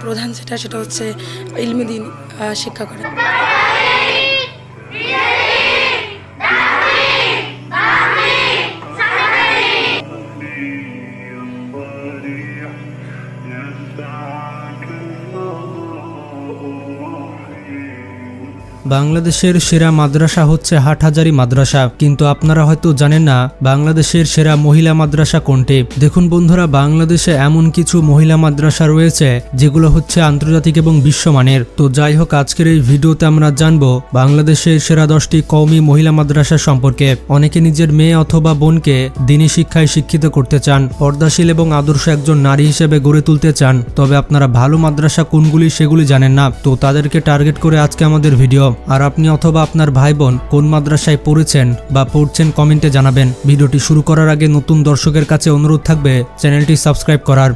প্রধান সেটা হচ্ছে ইলমি দ্বীন শিক্ষা করে। বাংলাদেশের সেরা মাদ্রাসা হচ্ছে হাটহাজারী মাদ্রাসা, কিন্তু আপনারা হয়তো জানেন না বাংলাদেশের সেরা মহিলা মাদ্রাসা কোনটি। দেখুন বন্ধুরা, বাংলাদেশে এমন কিছু মহিলা মাদ্রাসা রয়েছে যেগুলো হচ্ছে আন্তর্জাতিক এবং বিশ্বমানের। তো যাই হোক, আজকের এই ভিডিওতে আমরা জানবো বাংলাদেশের সেরা 10টি কওমি মহিলা মাদ্রাসা সম্পর্কে। অনেকে নিজের মেয়ে অথবা বোনকে দ্বীনি শিক্ষায় শিক্ষিত করতে চান, পর্দাশীল এবং আদর্শ একজন নারী হিসেবে গড়ে তুলতে চান, তবে আপনারা ভালো মাদ্রাসা কোনগুলি সেগুলি জানেন না। তো তাদেরকে টার্গেট করে আজকে আমাদের ভিডিও। আর আপনি অথবা আপনার ভাই বোন কোন মাদ্রাসায় পড়েছেন বা পড়ছেন কমেন্টে জানাবেন। ভিডিওটি শুরু করার আগে নতুন দর্শকের কাছে অনুরোধ থাকবে চ্যানেলটি সাবস্ক্রাইব করার।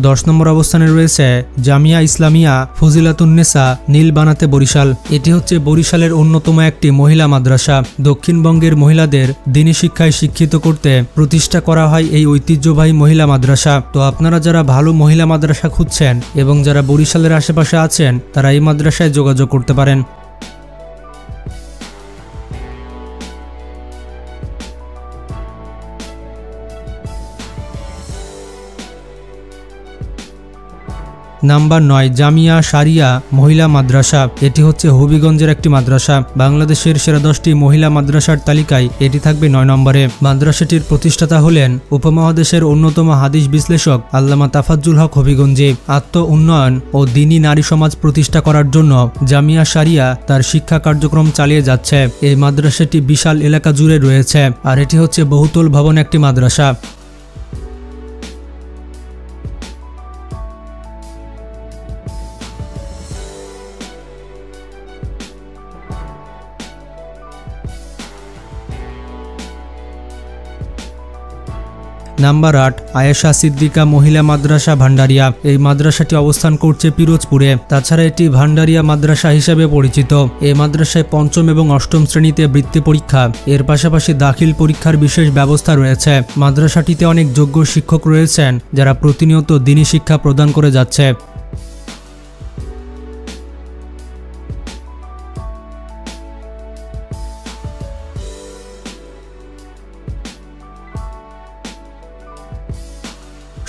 10 নম্বর অবস্থানে রয়েছে জামিয়া ইসলামিয়া ফজিলাতুন্নেসা নীলবানাতে বরিশাল। এটি হচ্ছে বরিশালের অন্যতম একটি মহিলা মাদ্রাসা। দক্ষিণবঙ্গের মহিলাদের দ্বীনি শিক্ষায় শিক্ষিত করতে প্রতিষ্ঠা করা হয় এই ঐতিহ্যবাহী মহিলা মাদ্রাসা। তো আপনারা যারা ভালো মহিলা মাদ্রাসা খুঁজছেন এবং যারা বরিশালের আশেপাশে আছেন তারা এই মাদ্রাসায় যোগাযোগ করতে পারেন। নাম্বার 9 জামিয়া শারিয়া মহিলা মাদ্রাসা। এটি হচ্ছে হবিগঞ্জের একটি মাদ্রাসা। বাংলাদেশের সেরা 10টি মহিলা মাদ্রাসার তালিকায় এটি থাকবে 9 নম্বরে। মাদ্রাসাটির প্রতিষ্ঠাতা হলেন উপমহাদেশের অন্যতম হাদিস বিশ্লেষক আল্লামা তাফাজ্জুল হক হবিগঞ্জি। আত্ম উন্নয়ন ও দ্বীনি নারী সমাজ প্রতিষ্ঠা করার জন্য জামিয়া শারিয়া তার শিক্ষা কার্যক্রম চালিয়ে যাচ্ছে। এই মাদ্রাসাটি বিশাল এলাকা জুড়ে রয়েছে, আর এটি হচ্ছে বহুতল ভবন একটি মাদ্রাসা। নাম্বার 8 আয়েশা সিদ্দিকা মহিলা মাদ্রাসা ভান্ডারিয়া। এই মাদ্রাসাটি অবস্থান করছে পিরোজপুরে। তাছাড়া এটি ভান্ডারিয়া মাদ্রাসা হিসেবে পরিচিত। এই মাদ্রাসায় 5ম এবং 8ম শ্রেণীতে বৃত্তি পরীক্ষা, এর পাশাপাশি দাখিল পরীক্ষার বিশেষ ব্যবস্থা রয়েছে। মাদ্রাসাটিতে অনেক যোগ্য শিক্ষক রয়েছেন যারা প্রতিনিয়ত দ্বীনি শিক্ষা প্রদান করে যাচ্ছে।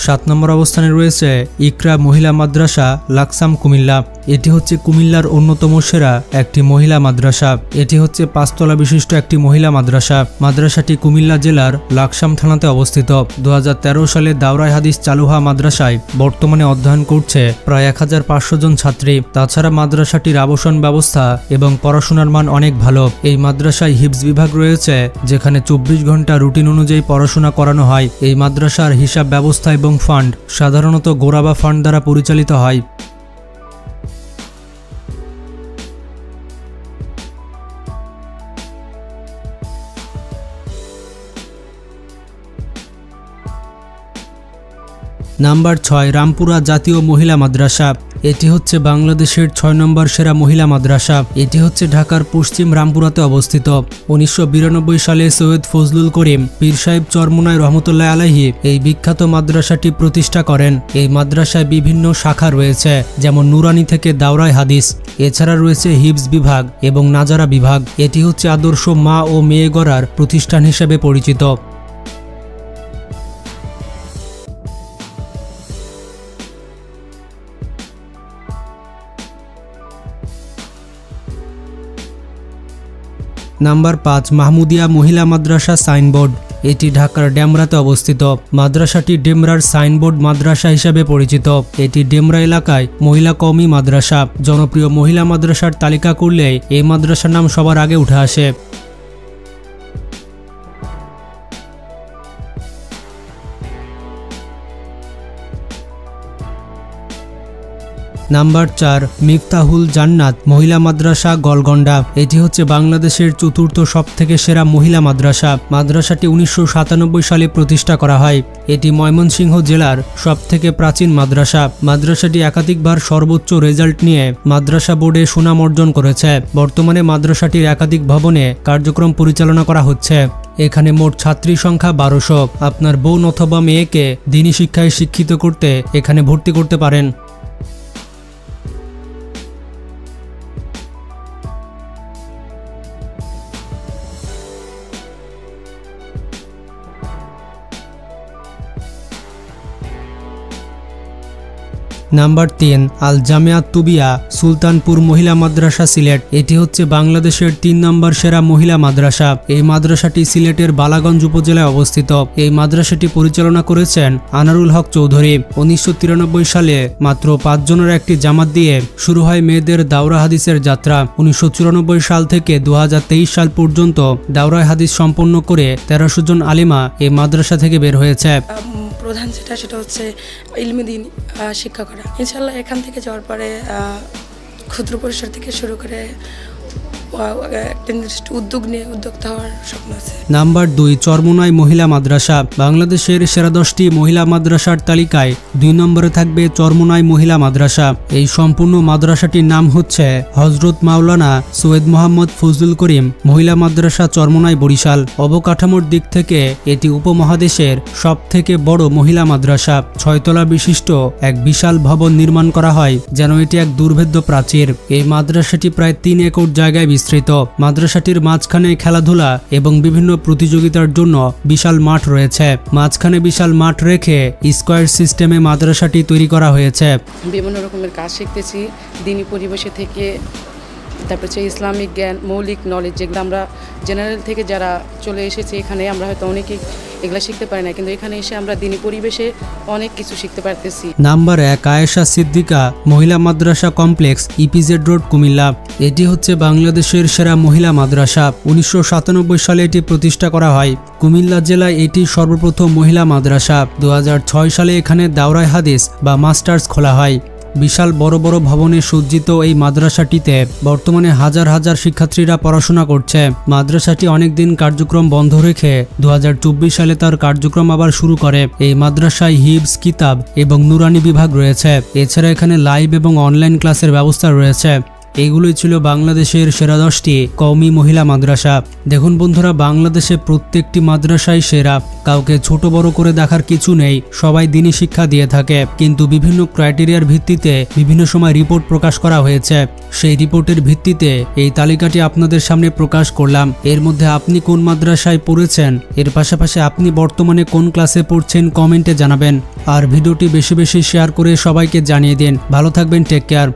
সাত নম্বর অবস্থানে রয়েছে ইকরা মহিলা মাদ্রাসা লাকসাম কুমিল্লা। এটি হচ্ছে কুমিল্লার অন্যতম সেরা একটি মহিলা মাদ্রাসা। এটি হচ্ছে 5 তলা বিশিষ্ট একটি মহিলা মাদ্রাসা। মাদ্রাসাটি কুমিল্লা জেলার লাকসাম থানাতে অবস্থিত। 2013 সালে দাওরাই হাদিস চালু হওয়া মাদ্রাসায় বর্তমানে অধ্যয়ন করছে প্রায় 1500 জন ছাত্রী। তাছাড়া মাদ্রাসাটির আবাসন ব্যবস্থা এবং পড়াশোনার মান অনেক ভালো। এই মাদ্রাসায় হিফজ বিভাগ রয়েছে, যেখানে 24 ঘন্টা রুটিন অনুযায়ী পড়াশোনা করানো হয়। এই মাদ্রাসার হিসাব ব্যবস্থা এবং ফান্ড সাধারণত গোরাবা ফান্ড দ্বারা পরিচালিত হয়। নাম্বার 6 রামপুরা জাতীয় মহিলা মাদ্রাসা। এটি হচ্ছে বাংলাদেশের 6 নম্বর সেরা মহিলা মাদ্রাসা। এটি হচ্ছে ঢাকার পশ্চিম রামপুরাতে অবস্থিত। 1992 সালে সৈয়দ ফজলুল করিম পীর সাহেব চরমোনাই রহমতুল্লাহ আলাইহি এই বিখ্যাত মাদ্রাসাটি প্রতিষ্ঠা করেন। এই মাদ্রাসায় বিভিন্ন শাখা রয়েছে, যেমন নুরানি থেকে দাওরাই হাদিস। এছাড়া রয়েছে হিফজ বিভাগ এবং নাজারা বিভাগ। এটি হচ্ছে আদর্শ মা ও মেয়ে গড়ার প্রতিষ্ঠান হিসেবে পরিচিত। নাম্বার 5 মাহমুদিয়া মহিলা মাদ্রাসা সাইনবোর্ড। এটি ঢাকার ডেমরাতে অবস্থিত। মাদ্রাসাটি ডেমরার সাইনবোর্ড মাদ্রাসা হিসেবে পরিচিত। এটি ডেমরা এলাকায় মহিলা কওমি মাদ্রাসা। জনপ্রিয় মহিলা মাদ্রাসার তালিকা করলে এই মাদ্রাসার নাম সবার আগে উঠে আসে। নাম্বার 4, মিফতাহুল জান্নাত মহিলা মাদ্রাসা গলগন্ডা। এটি হচ্ছে বাংলাদেশের চতুর্থ সবথেকে সেরা মহিলা মাদ্রাসা। মাদ্রাসাটি 1997 সালে প্রতিষ্ঠা করা হয়। এটি ময়মনসিংহ জেলার সবথেকে প্রাচীন মাদ্রাসা। মাদ্রাসাটি একাধিকবার সর্বোচ্চ রেজাল্ট নিয়ে মাদ্রাসা বোর্ডে সুনাম অর্জন করেছে। বর্তমানে মাদ্রাসাটির একাধিক ভবনে কার্যক্রম পরিচালনা করা হচ্ছে। এখানে মোট ছাত্রী সংখ্যা 1200। আপনার বোন অথবা মেয়েকে দ্বীনি শিক্ষায় শিক্ষিত করতে এখানে ভর্তি করতে পারেন। নাম্বার 3, আল জামিয়াত তুবিয়া সুলতানপুর মহিলা মাদ্রাসা সিলেট। এটি হচ্ছে বাংলাদেশের 3 নম্বর সেরা মহিলা মাদ্রাসা। এই মাদ্রাসাটি সিলেটের বালাগঞ্জ উপজেলায় অবস্থিত। এই মাদ্রাসাটি পরিচালনা করেছেন আনারুল হক চৌধুরী। 1993 সালে মাত্র 5 জনের একটি জামাত দিয়ে শুরু হয় মেয়েদের দাওরা হাদিসের যাত্রা। 1994 সাল থেকে 2023 সাল পর্যন্ত দাওরা হাদিস সম্পন্ন করে 1300 জন আলিমা এই মাদ্রাসা থেকে বের হয়েছে। প্রধান সেটা হচ্ছে ইলমি দ্বীন শিক্ষা করা। ইনশাল্লাহ এখান থেকে যাওয়ার পরে ক্ষুদ্র পরিসর থেকে শুরু করে একটা নির্দিষ্ট উদ্যোক্তা হওয়ার স্বপ্ন আছে। নাম্বার 2, চরমোনাই মহিলা মাদ্রাসা। বাংলাদেশের সেরা 10টি মহিলা মাদ্রাসার তালিকায় 2 নম্বরে থাকবে চরমোনাই মহিলা মাদ্রাসা। এই সম্পূর্ণ মাদ্রাসাটির নাম হচ্ছে হজরত মাওলানা সৈয়দ মোহাম্মদ ফজলুল করিম মহিলা মাদ্রাসা চরমোনাই বরিশাল। অবকাঠামোর দিক থেকে এটি উপমহাদেশের সবথেকে বড় মহিলা মাদ্রাসা। 6 তলা বিশিষ্ট এক বিশাল ভবন নির্মাণ করা হয় যেন এটি এক দুর্ভেদ্য প্রাচীর। এই মাদ্রাসাটি প্রায় 3 একর জায়গায় বিস্তৃত। মাদ্রাসাটির মাঝখানে খেলাধুলা এবং বিভিন্ন প্রতিযোগিতার জন্য বিশাল মাঠ রয়েছে। মাঝখানে বিশাল মাঠ রেখে স্কয়ার সিস্টেমে মাদ্রাসাটি তৈরি করা হয়েছে। বিভিন্ন রকমের কাজ শিখতেছি দ্বীনি পরিবেশে থেকে। তারপর হচ্ছে ইসলামিক জ্ঞান, মৌলিক নলেজ, যেগুলো আমরা জেনারেল থেকে যারা চলে এসেছি এখানে আমরা হয়তো অনেকেই এগুলো শিখতে পারি না, কিন্তু এখানে এসে আমরা দ্বীনি পরিবেশে অনেক কিছু শিখতে পারতেছি। নাম্বার 1, আয়েশা সিদ্দিকা মহিলা মাদ্রাসা কমপ্লেক্স, ইপিজেড রোড, কুমিল্লা। এটি হচ্ছে বাংলাদেশের সেরা মহিলা মাদ্রাসা। 1997 সালে এটি প্রতিষ্ঠা করা হয়। কুমিল্লা জেলায় এটি সর্বপ্রথম মহিলা মাদ্রাসা। 2006 সালে এখানে দাওরায়ে হাদিস বা মাস্টার্স খোলা হয়। বিশাল বড় বড় ভবনে সজ্জিত এই মাদ্রাসাটিতে বর্তমানে হাজার হাজার শিক্ষার্থীরা পড়াশোনা করছে। মাদ্রাসাটি অনেকদিন কার্যক্রম বন্ধ রেখে 2024 সালে তার কার্যক্রম আবার শুরু করে। এই মাদ্রাসায় হিফজ, কিতাব এবং নুরানি বিভাগ রয়েছে। এছাড়া এখানে লাইভ এবং অনলাইন ক্লাসের ব্যবস্থা রয়েছে। এগুলোই ছিল বাংলাদেশের সেরা 10টি কওমি মহিলা মাদ্রাসা। দেখুন বন্ধুরা, বাংলাদেশে প্রত্যেকটি মাদ্রাসাই সেরা। কাউকে ছোট বড় করে দেখার কিছু নেই, সবাই দ্বীনি শিক্ষা দিয়ে থাকে। কিন্তু বিভিন্ন ক্রাইটেরিয়ার ভিত্তিতে বিভিন্ন সময় রিপোর্ট প্রকাশ করা হয়েছে। সেই রিপোর্টের ভিত্তিতে এই তালিকাটি আপনাদের সামনে প্রকাশ করলাম। এর মধ্যে আপনি কোন মাদ্রাসায় পড়েছেন, এর পাশাপাশি আপনি বর্তমানে কোন ক্লাসে পড়ছেন কমেন্টে জানাবেন। আর ভিডিওটি বেশি বেশি শেয়ার করে সবাইকে জানিয়ে দিন। ভালো থাকবেন, টেক কেয়ার।